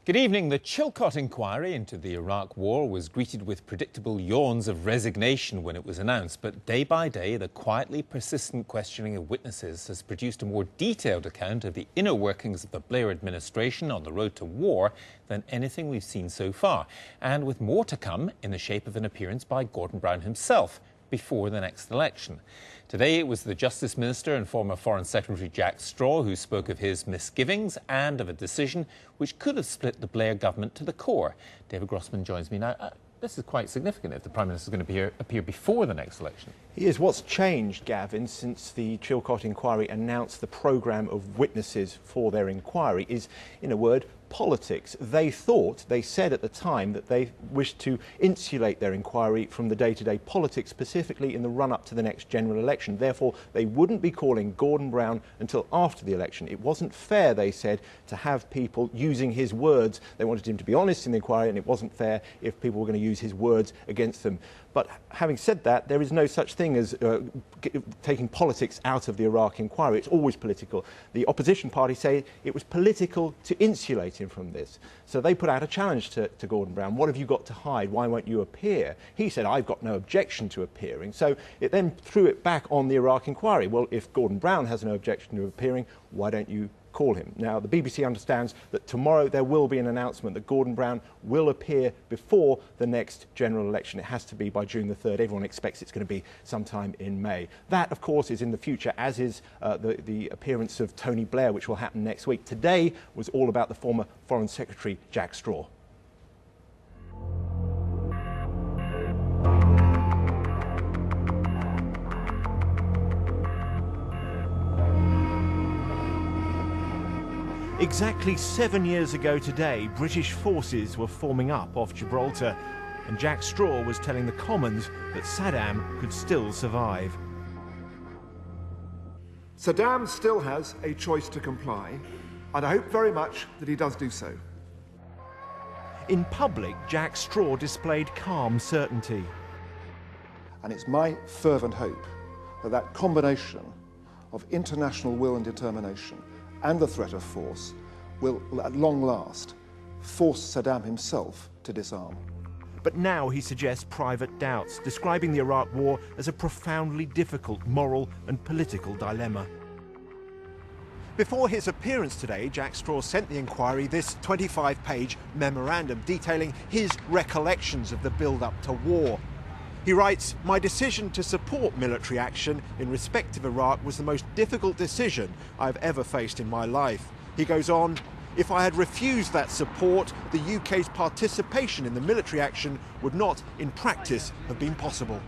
Good evening. The Chilcott inquiry into the Iraq war was greeted with predictable yawns of resignation when it was announced. But day by day, the quietly persistent questioning of witnesses has produced a more detailed account of the inner workings of the Blair administration on the road to war than anything we've seen so far. And with more to come in the shape of an appearance by Gordon Brown himself before the next election. Today it was the Justice Minister and former Foreign Secretary Jack Straw who spoke of his misgivings and of a decision which could have split the Blair government to the core. David Grossman joins me now. This is quite significant if the Prime Minister is going to appear before the next election. He is. What's changed, Gavin, since the Chilcott inquiry announced the programme of witnesses for their inquiry is, in a word, politics. They said at the time that they wished to insulate their inquiry from the day-to-day politics, specifically in the run-up to the next general election. Therefore, they wouldn't be calling Gordon Brown until after the election. It wasn't fair, they said, to have people using his words. They wanted him to be honest in the inquiry, and it wasn't fair if people were going to use his words against them. But having said that, there is no such thing as taking politics out of the Iraq inquiry. It's always political. The opposition party say it was political to insulate him from this. So they put out a challenge to Gordon Brown. What have you got to hide? Why won't you appear? He said, I've got no objection to appearing. So it then threw it back on the Iraq inquiry. Well, if Gordon Brown has no objection to appearing, why don't you call him? Now, the BBC understands that tomorrow there will be an announcement that Gordon Brown will appear before the next general election. It has to be by June the 3rd. Everyone expects it's going to be sometime in May. That, of course, is in the future, as is the appearance of Tony Blair, which will happen next week. Today was all about the former Foreign Secretary, Jack Straw. Exactly 7 years ago today, British forces were forming up off Gibraltar, and Jack Straw was telling the Commons that Saddam could still survive. Saddam still has a choice to comply, and I hope very much that he does do so. In public, Jack Straw displayed calm certainty. And it's my fervent hope that that combination of international will and determination and the threat of force will, at long last, force Saddam himself to disarm. But now he suggests private doubts, describing the Iraq war as a profoundly difficult moral and political dilemma. Before his appearance today, Jack Straw sent the inquiry this 25-page memorandum detailing his recollections of the build-up to war. He writes, "My decision to support military action in respect of Iraq was the most difficult decision I've ever faced in my life." He goes on, "If I had refused that support, the UK's participation in the military action would not, in practice, have been possible."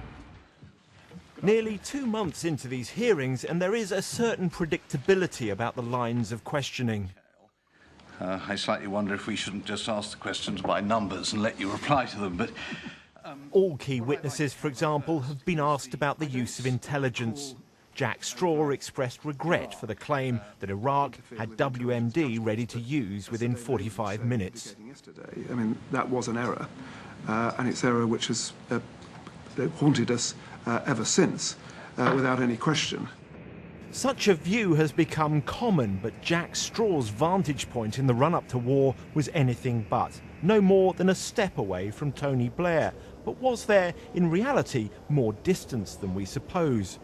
Nearly 2 months into these hearings, and there is a certain predictability about the lines of questioning. I slightly wonder if we shouldn't just ask the questions by numbers and let you reply to them, but... All key witnesses, for example, have been asked about the use of intelligence. Jack Straw expressed regret for the claim that Iraq had WMD ready to use within 45 minutes. I mean, that was an error, and it's an error which has haunted us ever since, without any question. Such a view has become common, but Jack Straw's vantage point in the run-up to war was anything but. No more than a step away from Tony Blair. But was there, in reality, more distance than we suppose?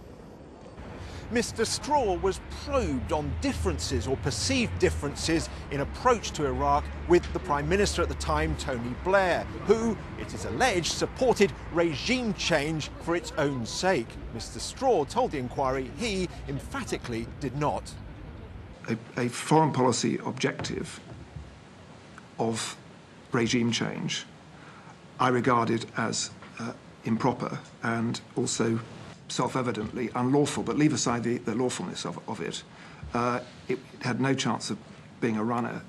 Mr. Straw was probed on differences or perceived differences in approach to Iraq with the Prime Minister at the time, Tony Blair, who, it is alleged, supported regime change for its own sake. Mr. Straw told the inquiry he emphatically did not. A foreign policy objective of regime change I regarded as improper and also self-evidently unlawful, but leave aside the lawfulness of it. It had no chance of being a runner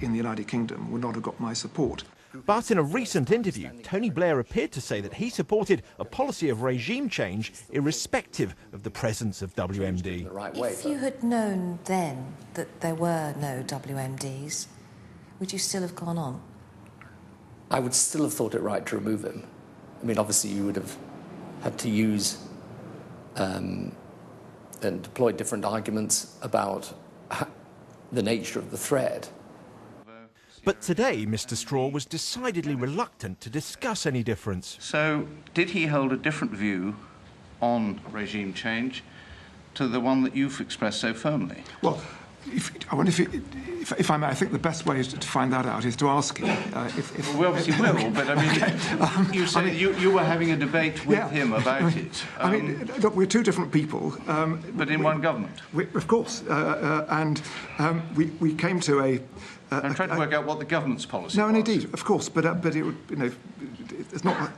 in the United Kingdom, would not have got my support. But in a recent interview, Tony Blair appeared to say that he supported a policy of regime change irrespective of the presence of WMD. If you had known then that there were no WMDs, would you still have gone on? I would still have thought it right to remove him. I mean, obviously you would have had to use and deploy different arguments about the nature of the threat. But today, Mr Straw was decidedly reluctant to discuss any difference. So, did he hold a different view on regime change to the one that you've expressed so firmly? Well, I wonder if I may, I think the best way to find that out is to ask him. Well, we obviously will, but I mean, you said you were having a debate with him about it. Look, we're two different people. But in one government? Of course. We came to a... I'm trying to work out what the government's policy was. No, and indeed, of course, but it would, it's not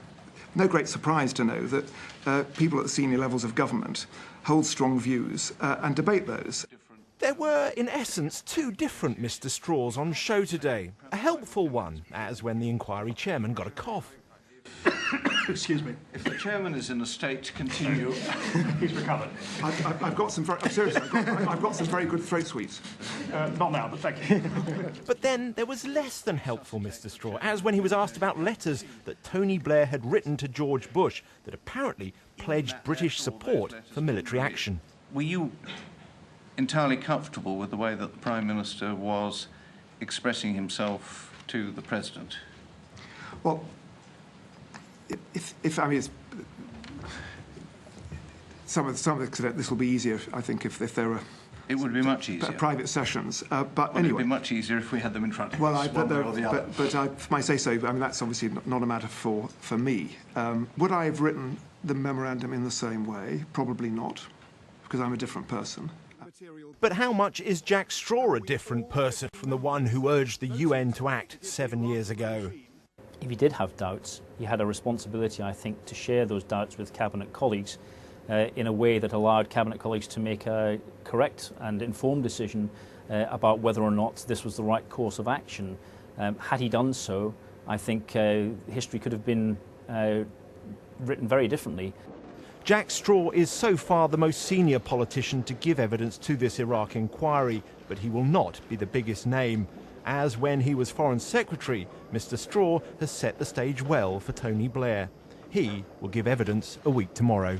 no great surprise to know that people at the senior levels of government hold strong views and debate those. There were, in essence, two different Mr Straws on show today. A helpful one, as when the inquiry chairman got a cough. Excuse me. If the chairman is in a state to continue... He's recovered. I've got some very... Seriously, I've got some very good throat sweets. Not now, but thank you. But then there was less than helpful Mr Straw, as when he was asked about letters that Tony Blair had written to George Bush that apparently pledged British support for military action. Were you entirely comfortable with the way that the Prime Minister was expressing himself to the President? Well, if I mean, some of the this will be easier, I think, if there were. It would be much easier. Private sessions, but It anyway. would be much easier if we had them in front of us. But I might say so. I mean, that's obviously not a matter for me. Would I have written the memorandum in the same way? Probably not, because I'm a different person. But how much is Jack Straw a different person from the one who urged the UN to act 7 years ago? If he did have doubts, he had a responsibility, I think, to share those doubts with Cabinet colleagues in a way that allowed Cabinet colleagues to make a correct and informed decision about whether or not this was the right course of action. Had he done so, I think history could have been written very differently. Jack Straw is so far the most senior politician to give evidence to this Iraq inquiry, but he will not be the biggest name. As when he was Foreign Secretary, Mr Straw has set the stage well for Tony Blair. He will give evidence a week tomorrow.